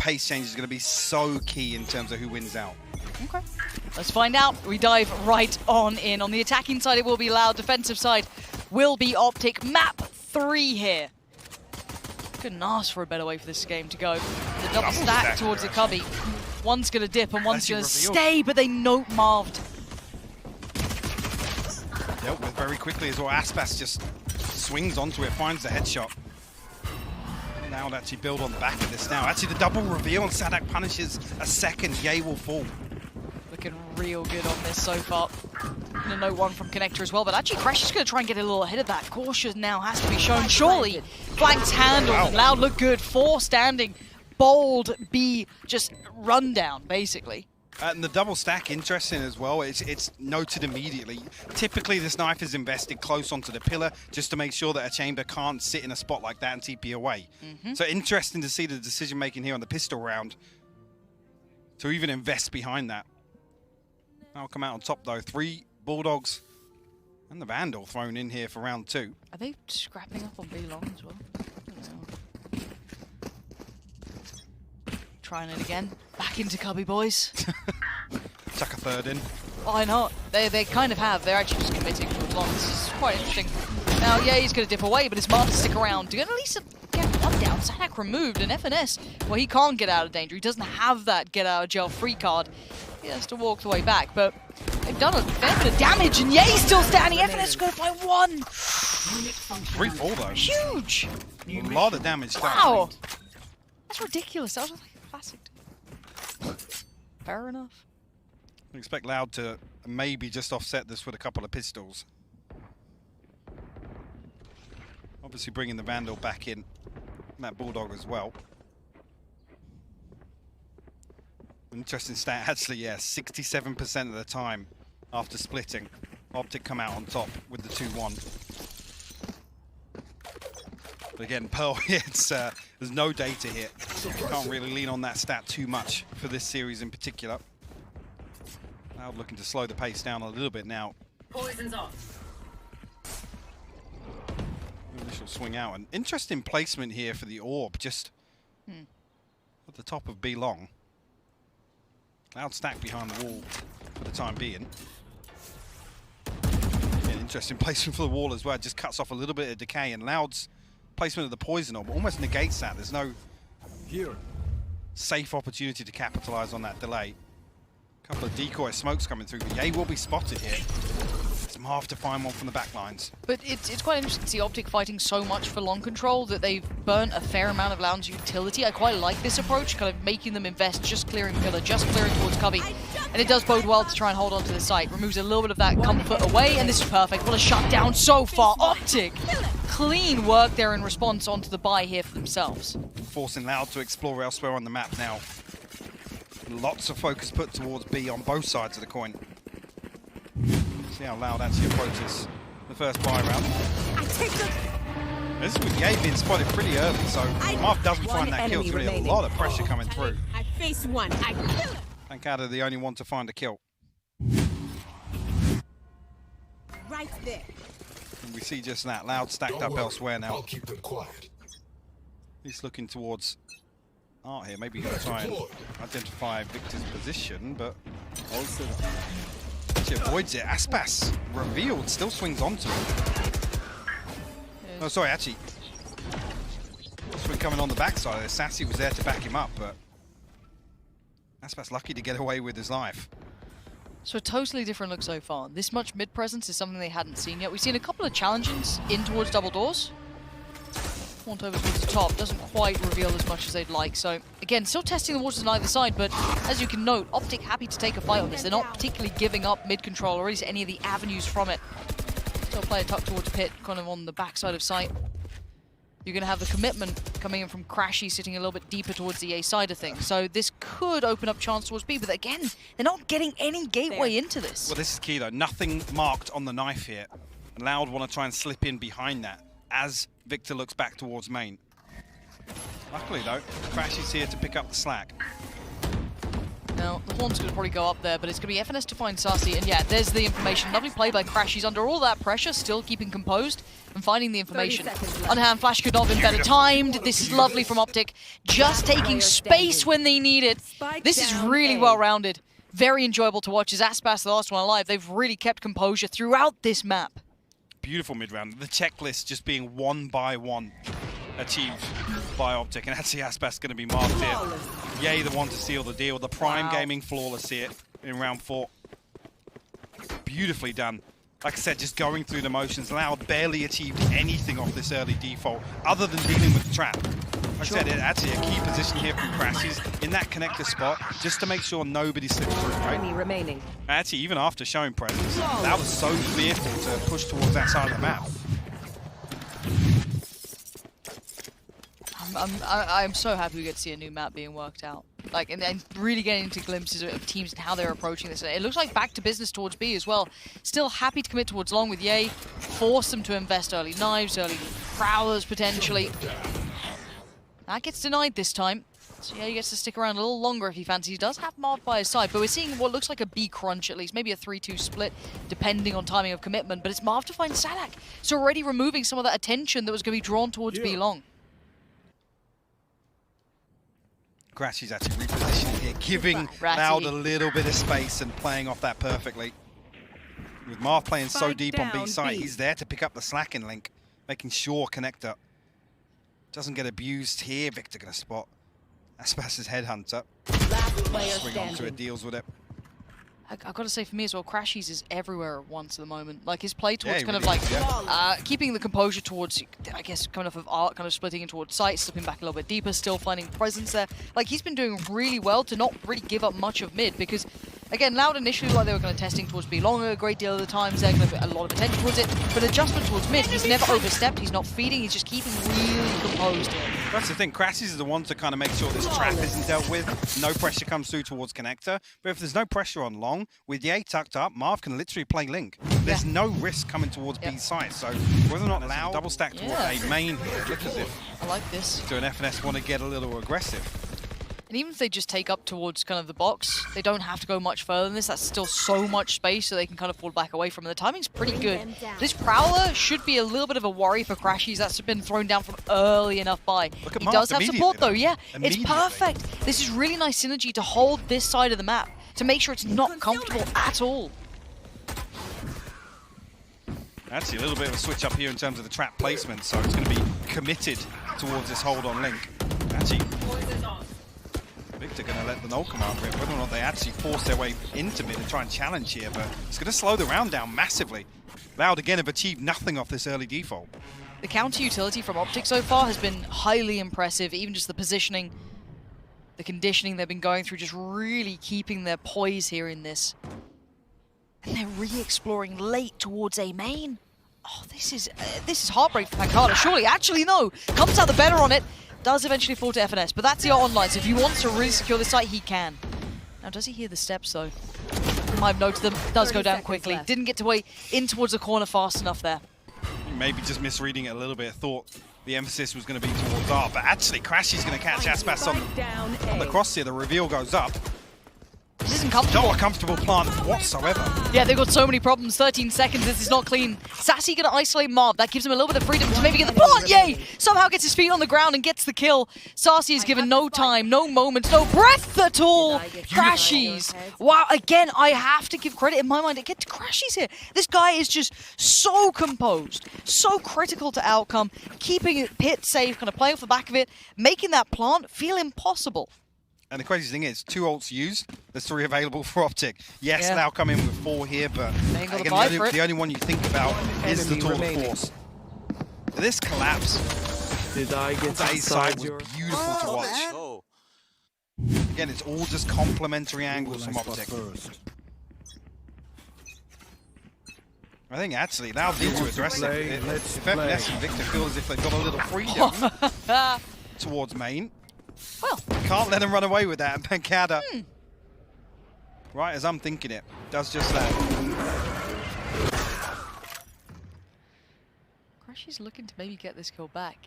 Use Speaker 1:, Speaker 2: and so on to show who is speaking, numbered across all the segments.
Speaker 1: pace change is going to be so key in terms of who wins out.
Speaker 2: Okay, let's find out. We dive right on in. On the attacking side, it will be Loud. Defensive side will be OpTic. Map 3 here. Couldn't ask for a better way for this game to go. The double stack towards the cubby. One's going to dip and one's going to stay, but they note Marved.
Speaker 1: Dealt with very quickly as well. Aspas just swings onto it, finds the headshot. Now actually build on the back of this now. Actually, the double reveal and Sadak punishes a second. Yay will fall.
Speaker 2: Looking real good on this so far. And a note one from Connector as well, but actually Crash is going to try and get a little ahead of that. Caution now has to be shown. Surely flanks handled. Wow. Loud look good. 4 standing. Bold B just run down, basically.
Speaker 1: And the double stack, interesting as well. It's noted immediately. Typically, this knife is invested close onto the pillar just to make sure that a chamber can't sit in a spot like that and TP away. So interesting to see the decision-making here on the pistol round to even invest behind that. I'll come out on top, though. 3 Bulldogs and the Vandal thrown in here for round 2.
Speaker 2: Are they scrapping up on B long as well? Trying it again. Back into cubby, boys.
Speaker 1: Chuck a third in.
Speaker 2: Why not? They kind of have. They're actually just committing towards long. This is quite interesting. Now, yeah, he's going to dip away, but it's smart to stick around to get at least get one down. Sadak removed, and FNS, well, he can't get out of danger. He doesn't have that get out of jail free card. He has to walk the way back, but they've done a fair bit of damage, and yeah, he's still standing. FNS is going to find 1.
Speaker 1: 3-4 though.
Speaker 2: Huge.
Speaker 1: A lot of damage done.
Speaker 2: Wow. That's ridiculous. That was like a classic. Fair enough.
Speaker 1: I expect Loud to maybe just offset this with a couple of pistols. Obviously bringing the Vandal back in. And that Bulldog as well. Interesting stat, actually, yeah, 67% of the time after splitting, OpTic come out on top with the 2-1. But again, Pearl, there's no data here. Can't really lean on that stat too much for this series in particular. Loud looking to slow the pace down a little bit now.
Speaker 3: Poison's off.
Speaker 1: Initial swing out. An interesting placement here for the orb, just at the top of B long. Loud stack behind the wall for the time being. Yeah, interesting placement for the wall as well. Just cuts off a little bit of decay, and Loud's placement of the poison orb almost negates that. There's no safe opportunity to capitalize on that delay. A couple of decoy smokes coming through, but Ye will be spotted here. It's Marv to find one from the back lines.
Speaker 2: But it's quite interesting to see OpTic fighting so much for long control that they've burnt a fair amount of Loud's utility. I quite like this approach, kind of making them invest, just clearing pillar, just clearing towards cubby. And it does bode well to try and hold on to the site. Removes a little bit of that comfort away, and this is perfect. What a shutdown so far. OpTic, clean work there in response onto the buy here for themselves.
Speaker 1: Forcing Loud to explore elsewhere on the map now. Lots of focus put towards B on both sides of the coin. See how Loud actually approaches the first buy round. This is with Ye being spotted pretty early, so Marv doesn't find that kill. It's really a lot of pressure coming through.
Speaker 3: I face one. I kill him.
Speaker 1: Thank God they're the only one to find a kill.
Speaker 3: Right there.
Speaker 1: And we see just that. Loud stacked up elsewhere now.
Speaker 4: I'll keep them quiet.
Speaker 1: He's looking towards Art here. Maybe he'll try and identify Victor's position, but also actually avoids it. Aspas revealed, still swings onto it. Oh, sorry, actually. Swing coming on the backside of this. Sassy was there to back him up, but Aspas lucky to get away with his life.
Speaker 2: So a totally different look so far. This much mid-presence is something they hadn't seen yet. We've seen a couple of challenges in towards double doors. Want over towards the top, doesn't quite reveal as much as they'd like. So again, still testing the waters on either side, but as you can note, OpTic happy to take a fight on this. They're not particularly giving up mid-control or at any of the avenues from it. Still play a tuck towards pit, kind of on the backside of sight. You're going to have the commitment coming in from Crashy, sitting a little bit deeper towards the A side of things. So this could open up chance towards B, but again, they're not getting any gateway into this.
Speaker 1: Well, this is key though. Nothing marked on the knife here. And Loud want to try and slip in behind that as Victor looks back towards main. Luckily though, Crashy's here to pick up the slack.
Speaker 2: Now, the Horn's going to probably go up there, but it's going to be FNS to find Sassy. And yeah, there's the information. Lovely play by Crash. He's under all that pressure, still keeping composed and finding the information. Underhand flash could not have been better timed. This is lovely from OpTic. Just taking space when they need it. This is really well-rounded. Very enjoyable to watch. As Aspas, the last one alive, they've really kept composure throughout this map.
Speaker 1: Beautiful mid-round. The checklist just being one by one achieved by OpTic. And actually, Aspas going to be marked here. Yay, the one to seal the deal. The Prime Gaming flawless here in round 4. Beautifully done. Like I said, just going through the motions. Loud barely achieved anything off this early default other than dealing with the trap. Like I said, it's actually a key position here from Crash. He's in that connector spot just to make sure nobody slips through, right?
Speaker 3: Remaining.
Speaker 1: Actually, even after showing presence, that was so fearful to push towards that side of the map.
Speaker 2: I'm so happy we get to see a new map being worked out. Like, and really getting into glimpses of teams and how they're approaching this. It looks like back to business towards B as well. Still happy to commit towards long with Ye. Force them to invest early knives, early prowlers potentially. That gets denied this time. So yeah, he gets to stick around a little longer if he fancies. He does have Marv by his side, but we're seeing what looks like a B crunch at least. Maybe a 3-2 split, depending on timing of commitment. But it's Marv to find Sadak. So already removing some of that attention that was going to be drawn towards B long.
Speaker 1: Crash is actually repositioning here, giving Loud a little bit of space and playing off that perfectly. With Marv playing so deep on B side, he's there to pick up the slack in link, making sure connector doesn't get abused here. Victor gonna spot Aspas's headhunter. Swing onto it, deals with it.
Speaker 2: I've got to say, for me as well, Crashies is everywhere at once at the moment. Like, his play towards kind of
Speaker 1: really
Speaker 2: like keeping the composure towards, I guess, coming off of art, kind of splitting in towards sight, slipping back a little bit deeper, still finding presence there. Like, he's been doing really well to not really give up much of mid because, again, Loud initially, like they were kind of testing towards B long a great deal of the times, they're going to put a lot of attention towards it, but adjustment towards mid, he's never overstepped, he's not feeding, he's just keeping really composed here.
Speaker 1: That's the thing, Crashies is the one to kind of make sure this trap isn't dealt with, no pressure comes through towards connector, but if there's no pressure on long, with Ye tucked up, Marv can literally play link. There's no risk coming towards B side, so whether or not Loud double stack towards A main here, look as if
Speaker 2: I like this.
Speaker 1: do an FNS want to get a little aggressive.
Speaker 2: And even if they just take up towards kind of the box, they don't have to go much further than this. That's still so much space so they can kind of fall back away from it. The timing's pretty good. This Prowler should be a little bit of a worry for Crashies. That's been thrown down from early enough by. He does have support though, yeah. It's perfect. This is really nice synergy to hold this side of the map, to make sure it's not comfortable at all.
Speaker 1: Actually, a little bit of a switch up here in terms of the trap placement, so it's going to be committed towards this hold on link. Actually, Victor going to let the null command rip, whether or not they actually force their way into mid and try and challenge here, but it's going to slow the round down massively. Loud again have achieved nothing off this early default.
Speaker 2: The counter utility from OpTic so far has been highly impressive, even just the positioning, the conditioning they've been going through, just really keeping their poise here in this. And they're re-exploring late towards A main. Oh, this is heartbreak for Pancada. Surely, actually no, comes out the better on it. Does eventually fall to FNS, but that's the online, so if he wants to really secure this site, he can. Now, does he hear the steps, though? Might have noted them. Does go down quickly. Left. Didn't get to wait in towards the corner fast enough there.
Speaker 1: Maybe just misreading it a little bit. Thought the emphasis was going to be towards R, but actually Crash is going to catch Aspas on the cross here. The reveal goes up.
Speaker 2: This isn't comfortable.
Speaker 1: Not a comfortable plant whatsoever.
Speaker 2: Yeah, they've got so many problems. 13 seconds, this is not clean. Sassy gonna isolate Marv. That gives him a little bit of freedom to maybe get the plant. Yay! Somehow gets his feet on the ground and gets the kill. Sassy is given no time, no moments, no breath at all. Crashies. Wow, again, I have to give credit in my mind to get to Crashies here. This guy is just so composed, so critical to outcome, keeping it pit safe, kind of playing off the back of it, making that plant feel impossible.
Speaker 1: And the crazy thing is, 2 ults used, there's 3 available for OpTic. Yes, now come in with 4 here, but again, the only one you think about is the Tour de Force. This collapse,
Speaker 4: Did I get
Speaker 1: A side was beautiful to watch. Again, it's all just complementary angles from OpTic. I think actually, now need to address it. If FNS and Victor feel as if they've got a little freedom towards main,
Speaker 2: well,
Speaker 1: can't let him run away with that. And Pancada, right as I'm thinking it, does just that.
Speaker 2: Crashies looking to maybe get this kill back.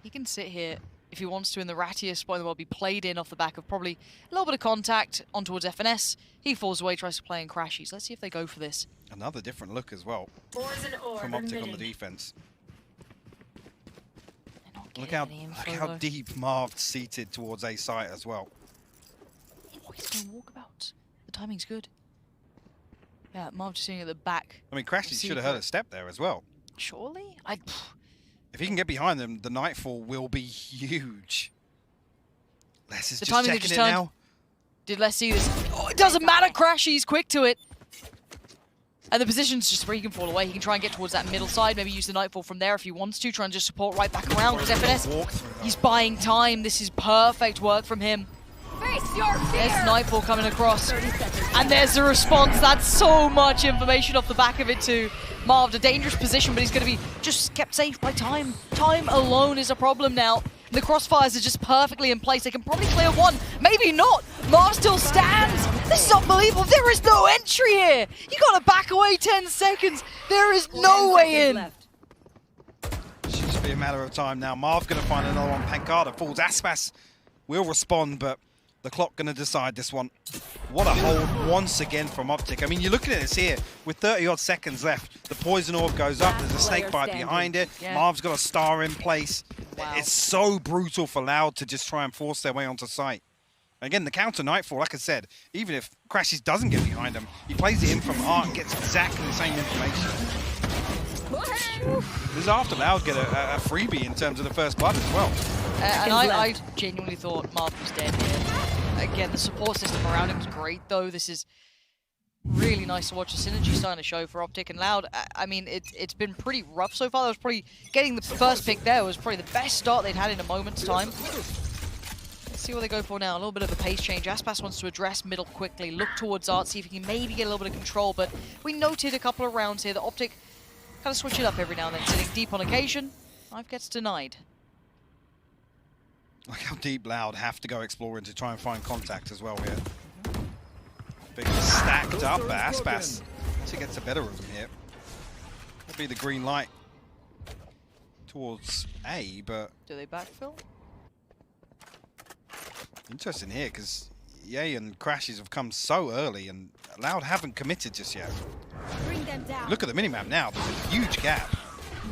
Speaker 2: He can sit here. if he wants to, in the rattiest spot in the world, be played in off the back of probably a little bit of contact on towards FNS. He falls away, tries to play in crashies. Let's see if they go for this.
Speaker 1: Another different look as well from OpTic on the defense. Look how deep Marv's seated towards A site as well.
Speaker 2: Oh, he's going walkabout. The timing's good. Yeah, Marv just sitting at the back.
Speaker 1: I mean, Crashy should have heard a step there as well.
Speaker 2: Surely?
Speaker 1: If he can get behind them, the Nightfall will be huge. Les is
Speaker 2: the
Speaker 1: just
Speaker 2: timing
Speaker 1: checking
Speaker 2: just
Speaker 1: it
Speaker 2: turned.
Speaker 1: now.
Speaker 2: Did Les see this? Oh, it doesn't matter, Crash, he's quick to it. And the position's just where he can fall away. He can try and get towards that middle side, maybe use the Nightfall from there if he wants to, try and just support right back around, because FNS, he's buying time. This is perfect work from him. There's Nightfall coming across. And there's the response. That's so much information off the back of it too. Marv, a dangerous position, but he's going to be just kept safe by time. Time alone is a problem now. The crossfires are just perfectly in place. They can probably clear one, maybe not. Marv still stands. This is unbelievable. There is no entry here. You got to back away 10 seconds. There is no way in.
Speaker 1: Should just be a matter of time now. Marv's going to find another one. Pancada falls. Aspas will respond, but the clock going to decide this one. What a hold once again from OpTic. I mean, you're looking at this here. With 30-odd seconds left, the poison orb goes up. There's a snake bite behind it.
Speaker 2: Yeah.
Speaker 1: Marv's got a star in place.
Speaker 2: Wow.
Speaker 1: It's so brutal for Loud to just try and force their way onto site. Again, the counter Nightfall, like I said, even if Crashes doesn't get behind him, he plays it in from Art and gets exactly the same information. This is after Loud get a freebie in terms of the first blood as well.
Speaker 2: And I genuinely thought Marv was dead here. Again, the support system around him is great, though. This is really nice to watch. The synergy starting to show for OpTic and Loud. I mean, it's been pretty rough so far. That was probably getting the first pick there was probably the best start they'd had in a moment's time. Let's see what they go for now. A little bit of a pace change. Aspas wants to address middle quickly, look towards Art, see if he can maybe get a little bit of control. But we noted a couple of rounds here that OpTic kind of switch it up every now and then, sitting deep on occasion. Knife gets denied.
Speaker 1: Look how deep Loud have to go exploring to try and find contact as well here. Big stacked up, but Aspas actually gets the better of him here. That'll be the green light towards A, but...
Speaker 2: Do they backfill?
Speaker 1: Interesting here, because Ye and Crashes have come so early, and Loud haven't committed just yet.
Speaker 3: Bring them down.
Speaker 1: Look at the minimap now, there's a huge gap.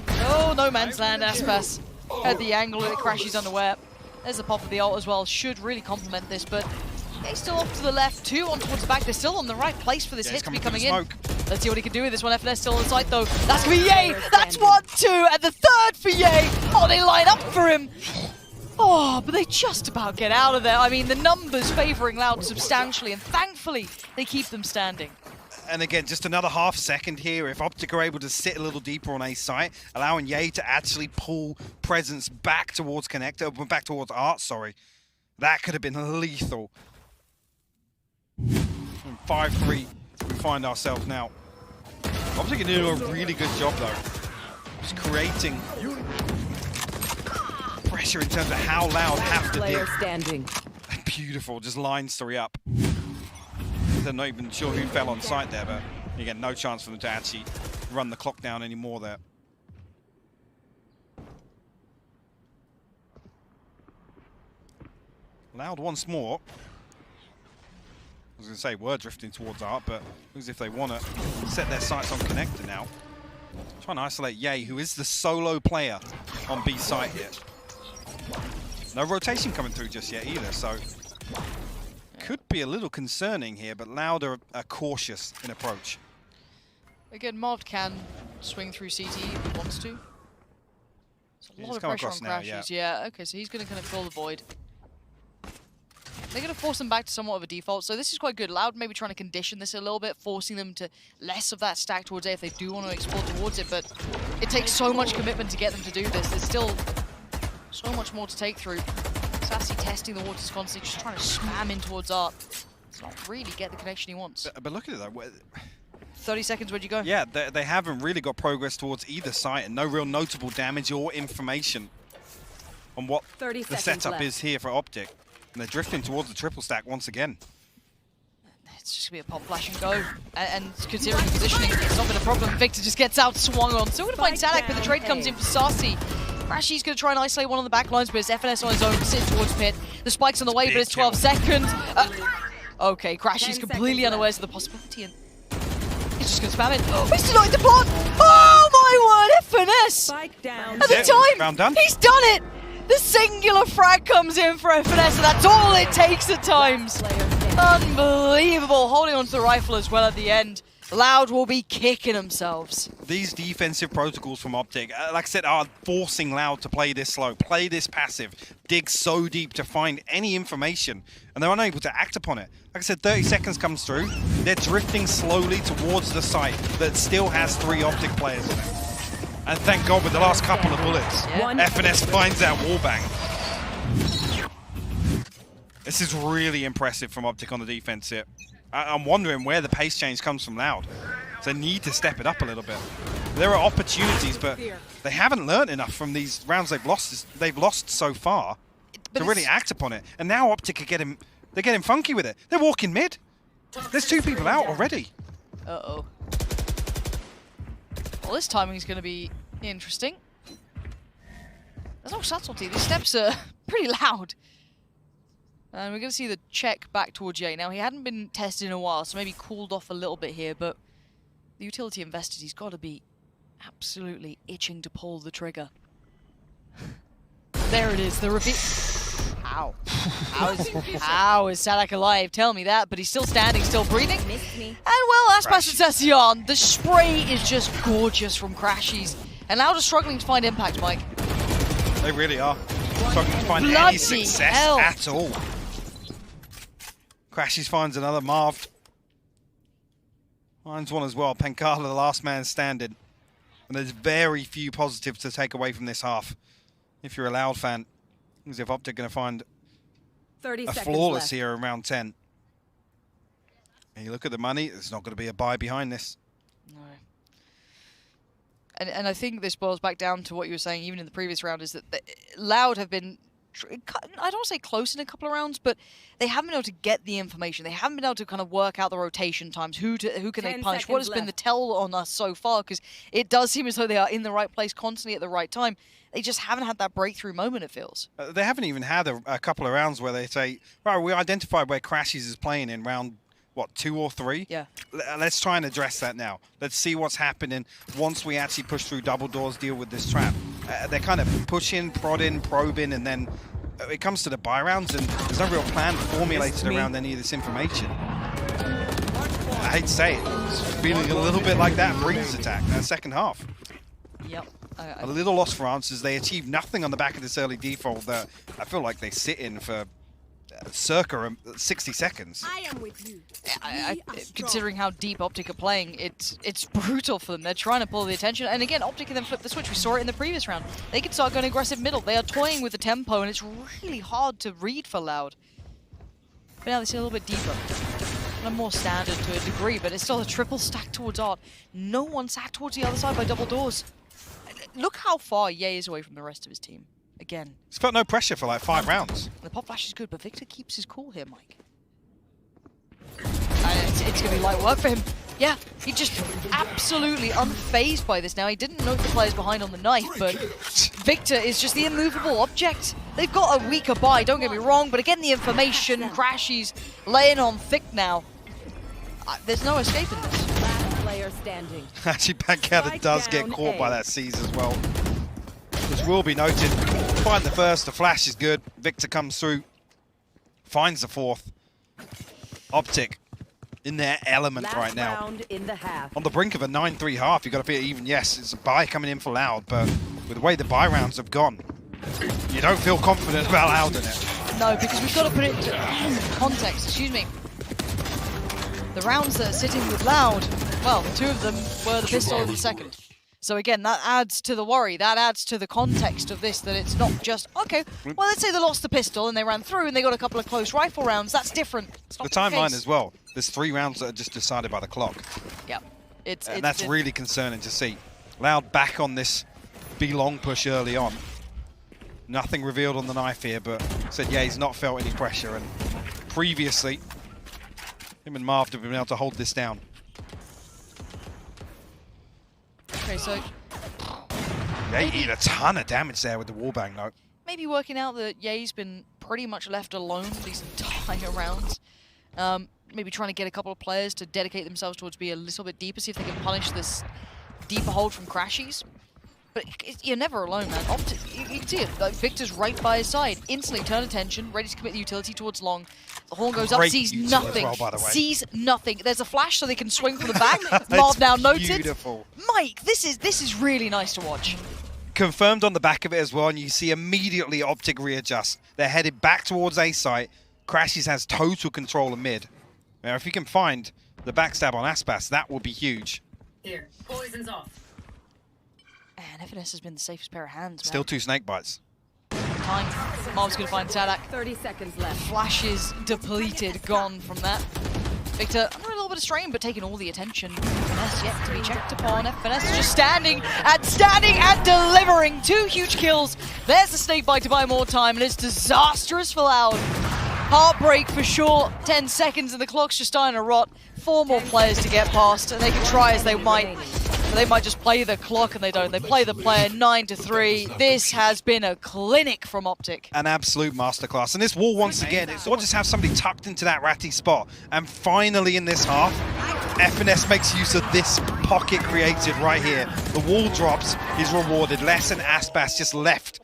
Speaker 2: Oh, no man's land, Aspas. At the angle, it Crashes unaware. There's the pop of the ult as well, should really complement this, but he's still off to the left, two on towards the back. They're still on the right place for this hit to be coming in. Let's see what he can do with this one. FNS still on site though. That's gonna be Ye! That's 1-2, and the third for Ye! Oh, they line up for him! Oh, but they just about get out of there. I mean, the numbers favoring Loud substantially, and thankfully, they keep them standing.
Speaker 1: And again, just another half second here. If OpTic are able to sit a little deeper on A site, allowing Ye to actually pull presence back towards Connector, back towards Art, sorry, that could have been lethal. 5-3, we find ourselves now. OpTic are doing a really good job though. Just creating pressure in terms of how Loud have to dig.
Speaker 3: Standing.
Speaker 1: Beautiful, just line story up. They're not even sure who fell on site there, but again, no chance for them to actually run the clock down anymore there. Loud once more. I was going to say we're drifting towards Art, but looks as if they want to set their sights on Connector now. Trying to isolate Ye, who is the solo player on B site here. No rotation coming through just yet either, so could be a little concerning here, but Loud are cautious in approach.
Speaker 2: Again, Marv can swing through CT if he wants to. There's a lot of pressure on Crashes. Yeah, okay, so he's going to kind of fill the void. They're going to force them back to somewhat of a default, so this is quite good. Loud maybe trying to condition this a little bit, forcing them to less of that stack towards A if they do want to explore towards it, but it takes so much commitment to get them to do this. There's still so much more to take through. Sassy testing the waters constantly, just trying to spam in towards Art. Does not really get the connection he wants.
Speaker 1: But look at it though.
Speaker 2: 30 seconds, where'd you go?
Speaker 1: Yeah, they haven't really got progress towards either site, and no real notable damage or information on what the setup is here for OpTic. And they're drifting towards the triple stack once again.
Speaker 2: It's just going to be a pop, flash, and go. And considering the positioning, it's not been a problem. Victor just gets out swung on. Still going to find Sadak, but the trade comes in for Sassy. Crashy's going to try and isolate one on the back lines, but it's FNS on his own, sitting towards pit. The spike's on the way, but it's 12 seconds. Okay, Crashy's completely unawares of the possibility, and he's just going to spam it. Oh, he's denied the plant! Oh my word, FNS!
Speaker 3: Spike down.
Speaker 2: At the time,
Speaker 1: round done.
Speaker 2: he's done it! The singular frag comes in for FNS, and that's all it takes at times. Unbelievable, holding onto the rifle as well at the end. Loud will be kicking themselves.
Speaker 1: These defensive protocols from OpTic, like I said, are forcing Loud to play this slow, play this passive, dig so deep to find any information, and they're unable to act upon it. Like I said, 30 seconds comes through, they're drifting slowly towards the site that still has 3 OpTic players in it. And thank God with the last couple of bullets, FNS finds that wallbang. This is really impressive from OpTic on the defense here. I'm wondering where the pace change comes from Loud. So they need to step it up a little bit. There are opportunities, but they haven't learned enough from these rounds they've lost so far to really act upon it. And now OpTic are they're getting funky with it. They're walking mid. There's 2 people out already.
Speaker 2: Uh-oh. Well, this timing is going to be interesting. There's no subtlety. These steps are pretty loud. And we're going to see the check back towards Jay. Now, he hadn't been tested in a while, so maybe cooled off a little bit here, but the utility invested, he's got to be absolutely itching to pull the trigger. There it is, the reveal. How? How is Sadak alive? Tell me that, but he's still standing, still breathing. And well, as Passion Session, the spray is just gorgeous from Crashies. And now just struggling to find impact, Mike.
Speaker 1: They really are. Struggling to find
Speaker 2: Bloody
Speaker 1: any success
Speaker 2: hell.
Speaker 1: at all. Crashies finds another Marv. Finds one as well. Penkala, the last man standing. And there's very few positives to take away from this half. If you're a Loud fan, as if OpTic going to find
Speaker 3: 30
Speaker 1: a
Speaker 3: seconds
Speaker 1: flawless
Speaker 3: left.
Speaker 1: here around 10. And you look at the money, there's not going to be a buy behind this.
Speaker 2: No. And I think this boils back down to what you were saying even in the previous round, is that Loud have been, I don't want to say close in a couple of rounds, but they haven't been able to get the information. They haven't been able to kind of work out the rotation times, who can they punish, what has been the tell on us so far, because it does seem as though they are in the right place constantly at the right time. They just haven't had that breakthrough moment, it feels.
Speaker 1: They haven't even had a couple of rounds where they say, right, we identified where Crashies is playing in round, what, 2 or 3?
Speaker 2: Yeah.
Speaker 1: Let's try and address that now. Let's see what's happening once we actually push through double doors, deal with this trap. They're kind of pushing, prodding, probing, and then it comes to the buy rounds, and there's no real plan formulated around any of this information. I hate to say it, it's feeling a little bit like that Breeze attack, that second half.
Speaker 2: Yep.
Speaker 1: A little loss for answers. They achieve nothing on the back of this early default that I feel like they sit in for circa 60 seconds.
Speaker 3: I am with you.
Speaker 2: Considering how deep OpTic are playing, it's brutal for them. They're trying to pull the attention, and again, OpTic can then flip the switch. We saw it in the previous round. They can start going aggressive middle. They are toying with the tempo, and it's really hard to read for Loud. But now they see a little bit deeper. And more standard to a degree, but it's still a triple stack towards Art. No one sacked towards the other side by double doors. Look how far Ye is away from the rest of his team. Again.
Speaker 1: He's felt no pressure for like 5 rounds.
Speaker 2: The pop flash is good, but Victor keeps his cool here, Mike. And it's going to be light work for him. Yeah, he just absolutely unfazed by this now. He didn't know the players behind on the knife, but Victor is just the immovable object. They've got a weaker buy, don't get me wrong, but again, the information, Crashy's laying on thick now. There's no escaping this.
Speaker 3: Player standing.
Speaker 1: Actually, Pancata does get caught by that C's as well. Which will be noted. Find the first, the flash is good. Victor comes through, finds the fourth. OpTic in their element right now.
Speaker 3: In the half.
Speaker 1: On the brink of a 9-3 half, you've got to feel even, yes, it's a buy coming in for Loud, but with the way the buy rounds have gone, you don't feel confident about Loud in it.
Speaker 2: No, because we've got to put it into context, excuse me. The rounds that are sitting with Loud, well, 2 of them were the pistol in the second. So again, that adds to the worry, that adds to the context of this, that it's not just, okay, well, let's say they lost the pistol and they ran through and they got a couple of close rifle rounds, that's different.
Speaker 1: The timeline as well, there's 3 rounds that are just decided by the clock.
Speaker 2: Yeah.
Speaker 1: And that's really concerning to see. Loud back on this B-long push early on. Nothing revealed on the knife here, but said, yeah, he's not felt any pressure. And previously, him and Marv have been able to hold this down.
Speaker 2: Okay, so
Speaker 1: Ye eat a ton of damage there with the wallbang, though.
Speaker 2: Maybe working out that Ye's been pretty much left alone these entire rounds. Maybe trying to get a couple of players to dedicate themselves towards be a little bit deeper, see if they can punish this deeper hold from Crashies. But you're never alone, man. You can see it. Like, Victor's right by his side. Instantly turn attention, ready to commit the utility towards long. The horn goes up, sees nothing.
Speaker 1: Well, by the way.
Speaker 2: Sees nothing. There's a flash so they can swing from the back. Marv now noted.
Speaker 1: Beautiful.
Speaker 2: Mike, this is really nice to watch.
Speaker 1: Confirmed on the back of it as well, and you see immediately OpTic readjust. They're headed back towards A site. Crashies has total control of mid. Now, if you can find the backstab on Aspas, that will be huge.
Speaker 3: Here, poison's off.
Speaker 2: And FNS has been the safest pair of hands, man.
Speaker 1: Still 2 snake bites.
Speaker 2: Time. Marv's going to find Sadak.
Speaker 3: 30 seconds left.
Speaker 2: Flashes depleted, gone from that. Victor, under a little bit of strain, but taking all the attention. FNS yet to be checked upon. FNS just standing and delivering 2 huge kills. There's the snake bite to buy more time, and it's disastrous for Loud. Heartbreak for sure. 10 seconds and the clock's just starting to rot. 4 more players to get past, and they can try as they might. But they might just play the clock, and they don't. They play the player 9-3. This has been a clinic from OpTic.
Speaker 1: An absolute masterclass. And this wall, once again, it's not just have somebody tucked into that ratty spot. And finally in this half, FNS makes use of this pocket creative right here. The wall drops, he's rewarded. Les and Aspas just left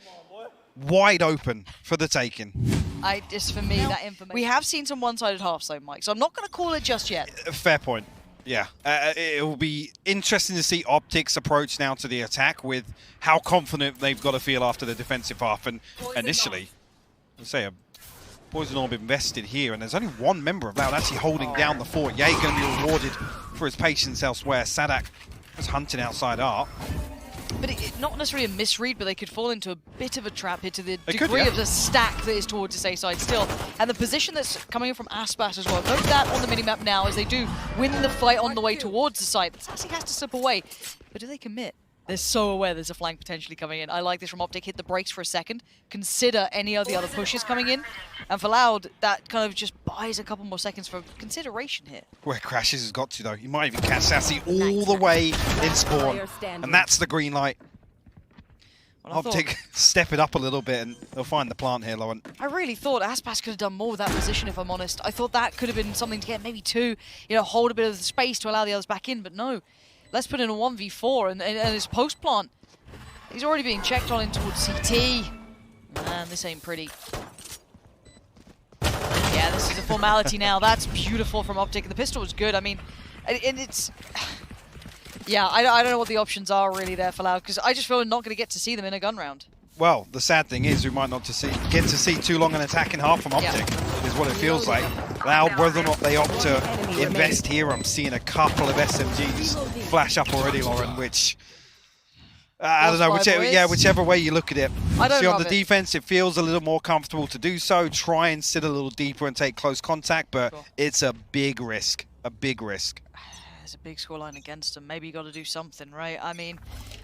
Speaker 1: wide open for the taking.
Speaker 2: For me, that information. We have seen some one-sided halves though, Mike, so I'm not going to call it just yet.
Speaker 1: Fair point. Yeah, it will be interesting to see OpTic's approach now to the attack with how confident they've got to feel after the defensive half. And initially, let's say a Poison Orb invested here, and there's only 1 member of Loud actually holding down the fort. Ye going to be rewarded for his patience elsewhere. Sadak was hunting outside Art.
Speaker 2: But not necessarily a misread, but they could fall into a bit of a trap here to the
Speaker 1: They
Speaker 2: degree
Speaker 1: could, yeah.
Speaker 2: of the stack that is towards this A side still. And the position that's coming in from Aspas as well. Note that on the minimap now as they do win the fight on the way towards the site. But Sassy has to slip away. But do they commit? They're so aware there's a flank potentially coming in. I like this from OpTic. Hit the brakes for a second. Consider any of the other pushes coming in. And for Loud, that kind of just buys a couple more seconds for consideration here.
Speaker 1: Where Crashes has got to, though. You might even catch Sassy all the way in spawn. And that's the green light.
Speaker 2: Well,
Speaker 1: OpTic step it up a little bit, and they'll find the plant here, Lauren.
Speaker 2: I really thought Aspas could have done more with that position, if I'm honest. I thought that could have been something to get maybe 2, hold a bit of the space to allow the others back in, but no. Let's put in a 1v4, and his post-plant, he's already being checked on in towards CT. Man, this ain't pretty. Yeah, this is a formality now. That's beautiful from OpTic. The pistol was good. I mean, and it's... Yeah, I don't know what the options are really there for Loud, because I just feel we're not going to get to see them in a gun round.
Speaker 1: Well, the sad thing is we might not get to see too long an attack in half from OpTic, is what it feels like. Loud, whether or not they opt to invest here, I'm seeing a couple of SMGs flash up already, Lauren, which... I don't know, whichever way you look at it. See, on the defense, it feels a little more comfortable to do so, try and sit a little deeper and take close contact, but it's a big risk,
Speaker 2: There's a big scoreline against them. Maybe you got to do something, right? I mean,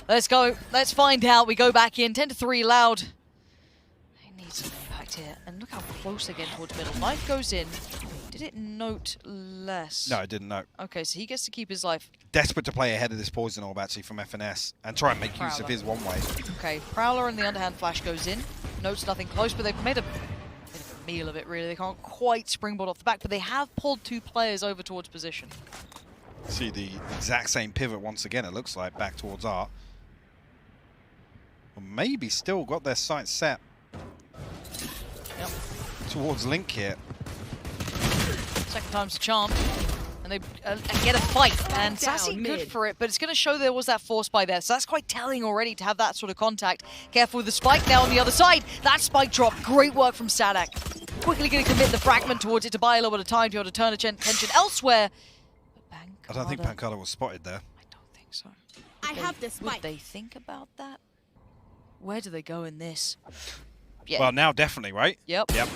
Speaker 2: let's go. Let's find out. We go back in. 10-3 Loud. They need some impact here. And look how close they get towards middle. Knife goes in. Did it note less?
Speaker 1: No, it didn't note.
Speaker 2: Okay, so he gets to keep his life.
Speaker 1: Desperate to play ahead of this Poison Orb, actually, from FNS, and try and make use of his one way.
Speaker 2: Okay, Prowler and the underhand flash goes in. Notes nothing close, but they've made a bit of a meal of it, really. They can't quite springboard off the back, but they have pulled 2 players over towards position.
Speaker 1: See the exact same pivot once again, it looks like, back towards Art. Or maybe still got their sights set towards Link here.
Speaker 2: Second time's a charm. And they get a fight. And Sassy good for it, but it's going to show there was that force by there. So that's quite telling already to have that sort of contact. Careful with the spike now on the other side. That spike drop. Great work from Sadak. Quickly going to commit the fragment towards it to buy a little bit of time to be able to turn attention elsewhere.
Speaker 1: I don't think Pancada was spotted there.
Speaker 2: I don't think so.
Speaker 3: I have this
Speaker 2: Would they think about that? Where do they go in this? Yeah.
Speaker 1: Well, now definitely, right?
Speaker 2: Yep.
Speaker 1: Yep.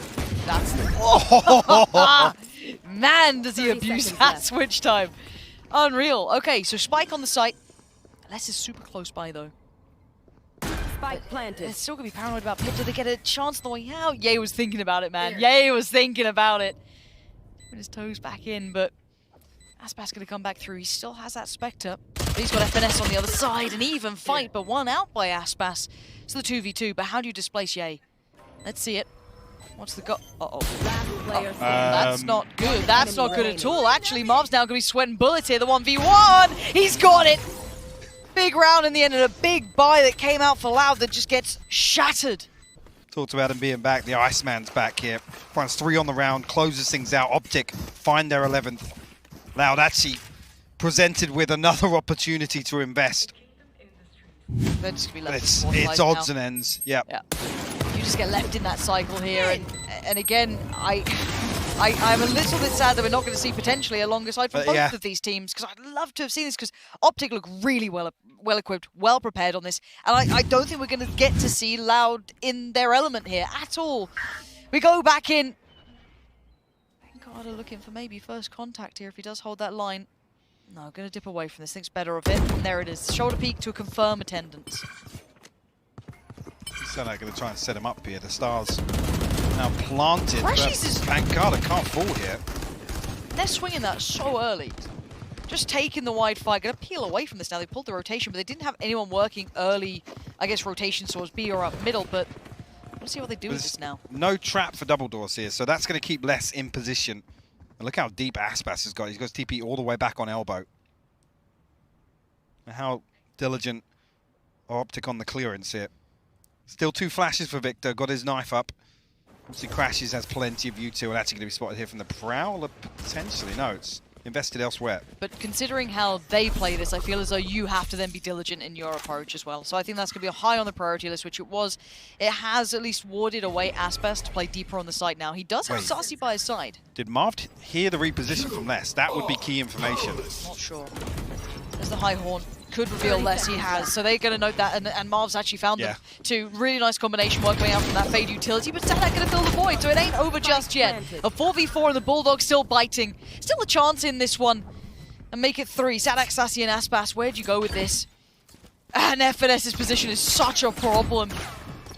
Speaker 2: That's the... Man, does he abuse that switch time. Unreal. Okay, so spike on the site. Les is super close by, though.
Speaker 3: Spike planted.
Speaker 2: They're still going to be paranoid about Pip. Do they get a chance on the way out? Ye was thinking about it, man. Ye was thinking about it. Put his toes back in, but... Aspas going to come back through. He still has that Spectre. But he's got FNS on the other side. An even fight, but one out by Aspas. It's the 2v2, but how do you displace Ye? Let's see it. What's the go? Uh-oh. That's not good. That's not good at all. Actually, Marv's now going to be sweating bullets here. The 1v1. He's got it. Big round in the end and a big buy that came out for Loud that just gets shattered.
Speaker 1: Talked about him being back. The Iceman's back here. Finds 3 on the round. Closes things out. OpTic find their 11th. Loud actually presented with another opportunity to invest.
Speaker 2: They're just going to be left.
Speaker 1: It's odds now. And ends. Yep.
Speaker 2: Yeah. You just get left in that cycle here, and again, I'm a little bit sad that we're not going to see potentially a longer side from both of these teams, because I'd love to have seen this, because OpTic look really well equipped, well prepared on this, and I don't think we're going to get to see Loud in their element here at all. We go back in. Pancada looking for maybe first contact here if he does hold that line. No, going to dip away from this. Thinks better of it. And there it is. Shoulder peek to confirm attendance.
Speaker 1: So they're going to try and set him up here. The Stars now planted, but
Speaker 2: Rashi's
Speaker 1: Pancada can't fall here.
Speaker 2: They're swinging that so early. Just taking the wide fight. Going to peel away from this now. They pulled the rotation, but they didn't have anyone working early, I guess, rotation towards B or up middle, but we'll see what they do with this now. No
Speaker 1: trap for double doors here, so that's going to keep less in position. And look how deep Aspas has got. He's got his TP all the way back on elbow. And how diligent OpTic on the clearance here. Still 2 flashes for Victor. Got his knife up. Obviously crashes, has plenty of view to, and actually going to be spotted here from the Prowler potentially. No, it's invested elsewhere.
Speaker 2: But considering how they play this, I feel as though you have to then be diligent in your approach as well. So I think that's going to be high on the priority list, which it was. It has at least warded away Aspas to play deeper on the site now. He does have Sassy by his side.
Speaker 1: Did Marv hear the reposition from Les? That would be key information.
Speaker 2: Not sure. There's the high horn. Could reveal less, he has. So they're going to note that, and Marv's actually found them. Two really nice combination work going out from that Fade utility, but Sadak going to fill the void, so it ain't over just yet. A 4v4 and the Bulldog still biting. Still a chance in this one. And make it 3. Sadak, Sassy, and Aspas, where'd you go with this? And FNS's position is such a problem.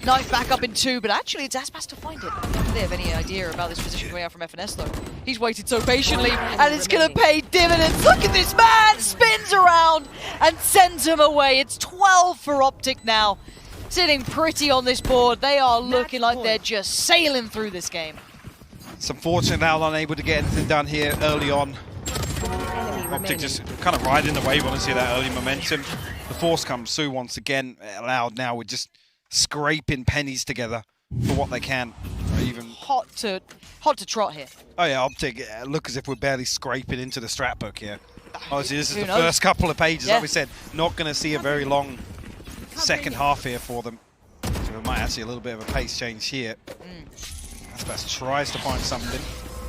Speaker 2: Knife back up in 2, but actually it's Aspas to find it. I don't think they have any idea about this position going out from FNS though. He's waited so patiently, and it's going to pay dividends. Look at this man! Spins around and sends him away. It's 12 for OpTic now. Sitting pretty on this board. They are looking like they're just sailing through this game.
Speaker 1: It's unfortunate now unable to get anything done here early on. OpTic just kind of riding the wave. Want to see that early momentum. The force comes through once again. Loud now with just scraping pennies together for what they can. Even
Speaker 2: hot to trot here.
Speaker 1: Oh yeah, OpTic look as if we're barely scraping into the strat book here. Obviously, this is the first couple of pages. Like we said, not going to see a very long second half here for them. So we might actually a little bit of a pace change here. Aspas tries to find something.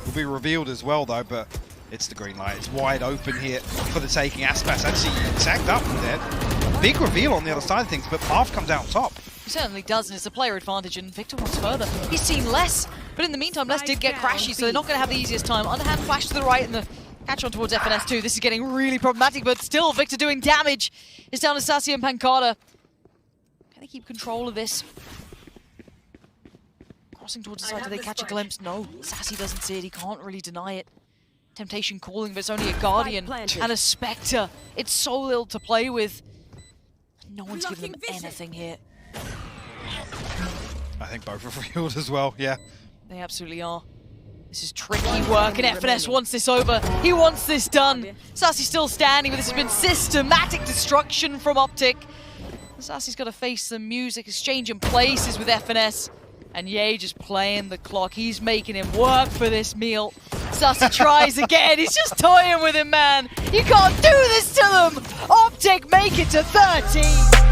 Speaker 1: Will be revealed as well though, but it's the green light. It's wide open here for the taking. Aspas actually tagged up from there. Big reveal on the other side of things, but Marv comes out top.
Speaker 2: He certainly does, and it's a player advantage, and Victor wants further. He's seen less, but in the meantime, Les did get crashy, so they're not going to have the easiest time. Underhand flash to the right, and the catch on towards FNS too. This is getting really problematic, but still, Victor doing damage. It's down to Sassy and Pancada. Can they keep control of this? Crossing towards the side, do they catch a glimpse? No, Sassy doesn't see it, he can't really deny it. Temptation calling, but it's only a Guardian and a Spectre. It's so little to play with. No one's giving them anything here.
Speaker 1: I think both are revealed as well, yeah.
Speaker 2: They absolutely are. This is tricky work, and FNS wants this over. He wants this done. Sassy's still standing, but this has been systematic destruction from OpTic. Sassy's got to face some music, exchanging places with FNS. And Ye just playing the clock. He's making him work for this meal. Sassy tries again. He's just toying with him, man. You can't do this to them. OpTic make it to 13.